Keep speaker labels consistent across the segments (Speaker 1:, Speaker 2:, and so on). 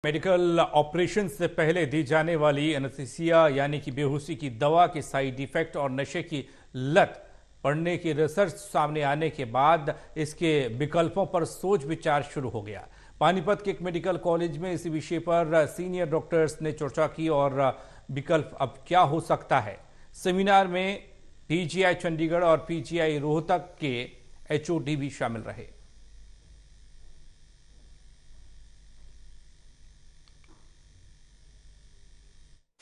Speaker 1: Medical operation से पहले दी जाने वाली एनेस्थीसिया यानी कि बेहोशी की दवा के साइड इफेक्ट और नशे की लत पड़ने की रिसर्च सामने आने के बाद इसके विकल्पों पर सोच विचार शुरू हो गया। पानीपत के एक मेडिकल कॉलेज में इसी विषय पर सीनियर डॉक्टर्स ने चर्चा की और विकल्प अब क्या हो सकता है। सेमिनार में पीजीआई चंडीगढ़ और पीजीआई रोहतक के एचओडी भी शामिल रहे।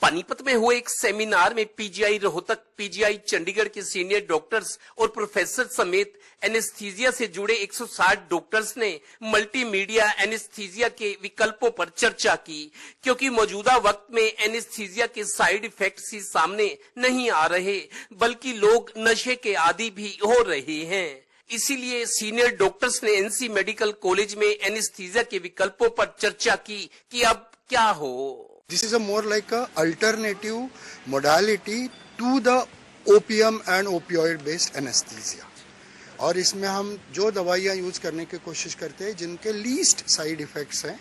Speaker 2: पानीपत में हुए एक सेमिनार में पीजीआई रोहतक, पीजीआई चंडीगढ़ के सीनियर डॉक्टर्स और प्रोफेसर समेत एनेस्थीसिया से जुड़े 160 डॉक्टर्स ने मल्टीमीडिया एनेस्थीसिया के विकल्पों पर चर्चा की, क्योंकि मौजूदा वक्त में एनेस्थीसिया के साइड इफेक्ट्स ही सामने नहीं आ रहे, बल्कि लोग नशे के आदी भी हो रहे हैं। इसीलिए सीनियर डॉक्टर्स ने एनसी मेडिकल कॉलेज में एनेस्थीसिया के विकल्पों पर चर्चा की कि अब क्या हो।
Speaker 3: This is a more like a alternative modality to the opium and opioid based anesthesia. और इसमें हम जो दवाइयाँ यूज करने की कोशिश करते हैं जिनके लीस्ट साइड इफेक्ट्स हैं,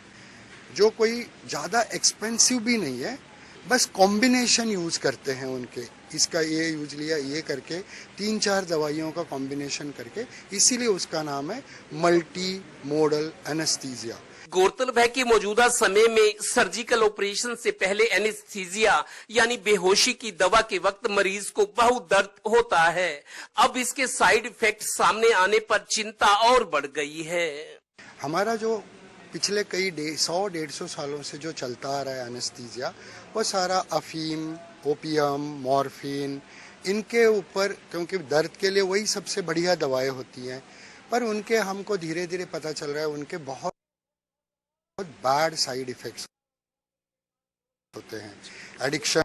Speaker 3: जो कोई ज़्यादा एक्सपेंसिव भी नहीं है, बस कॉम्बिनेशन यूज करते हैं उनके, इसका ये यूज लिया ये करके 3-4 दवाइयों का कॉम्बिनेशन करके, इसीलिए उसका नाम है मल्टी मोडल एनेस्थीसिया।
Speaker 2: गौरतलब है कि मौजूदा समय में सर्जिकल ऑपरेशन से पहले एनेस्थीसिया यानी बेहोशी की दवा के वक्त मरीज को बहुत दर्द होता है। अब इसके साइड इफेक्ट सामने आने पर चिंता और बढ़ गई है।
Speaker 3: हमारा जो पिछले कई 100-150 सालों से जो चलता आ रहा है एनेस्थीसिया, वो सारा अफीम, ओपियम, मॉर्फिन, इनके ऊपर, क्योंकि दर्द के लिए वही सबसे बढ़िया दवाएं होती हैं, पर उनके हमको धीरे धीरे पता चल रहा है उनके बहुत बैड साइड इफेक्ट्स होते हैं। एडिक्शन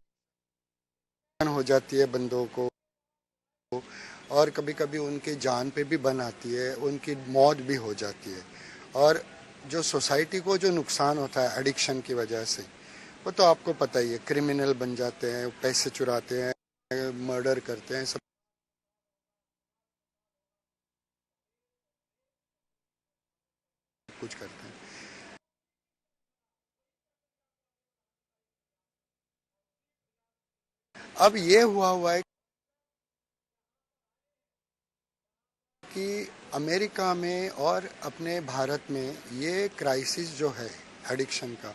Speaker 3: हो जाती है बंदों को, और कभी कभी उनकी जान पे भी बन आती है, उनकी मौत भी हो जाती है। और जो सोसाइटी को जो नुकसान होता है एडिक्शन की वजह से, वो तो आपको पता ही है, क्रिमिनल बन जाते हैं, पैसे चुराते हैं, मर्डर करते हैं, सब कुछ करते हैं। अब ये हुआ है कि अमेरिका में और अपने भारत में ये क्राइसिस जो है एडिक्शन का,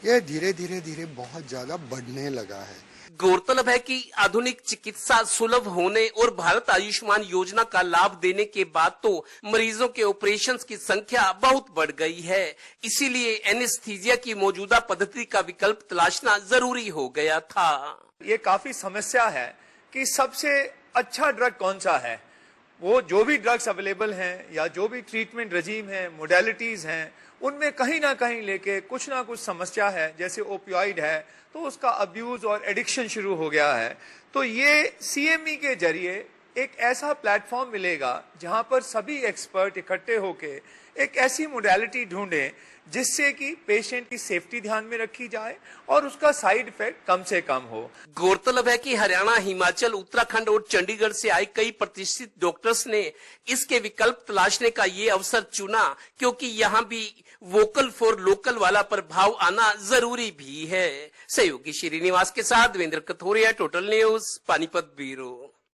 Speaker 3: ये धीरे धीरे बहुत ज्यादा बढ़ने लगा है।
Speaker 2: गौरतलब है कि आधुनिक चिकित्सा सुलभ होने और भारत आयुष्मान योजना का लाभ देने के बाद तो मरीजों के ऑपरेशंस की संख्या बहुत बढ़ गई है। इसीलिए एनेस्थीसिया की मौजूदा पद्धति का विकल्प तलाशना जरूरी हो गया था।
Speaker 4: ये काफी समस्या है कि सबसे अच्छा ड्रग कौन सा है। वो जो भी ड्रग्स अवेलेबल हैं या जो भी ट्रीटमेंट रजीम है, मोडेलिटीज हैं, उनमें कहीं ना कहीं लेके कुछ ना कुछ समस्या है। जैसे ओपियोइड है तो उसका अब्यूज और एडिक्शन शुरू हो गया है। तो ये सीएमई के जरिए एक ऐसा प्लेटफॉर्म मिलेगा जहां पर सभी एक्सपर्ट इकट्ठे होके एक ऐसी मोडेलिटी ढूंढें जिससे कि पेशेंट की सेफ्टी ध्यान में रखी जाए और उसका साइड इफेक्ट कम से कम हो।
Speaker 2: गौरतलब है कि हरियाणा, हिमाचल, उत्तराखंड और चंडीगढ़ से आए कई प्रतिष्ठित डॉक्टर्स ने इसके विकल्प तलाशने का ये अवसर चुना, क्योंकि यहाँ भी वोकल फॉर लोकल वाला प्रभाव आना जरूरी भी है। सहयोगी श्रीनिवास के साथ Devendra Kathoria, total news, Panipat bureau.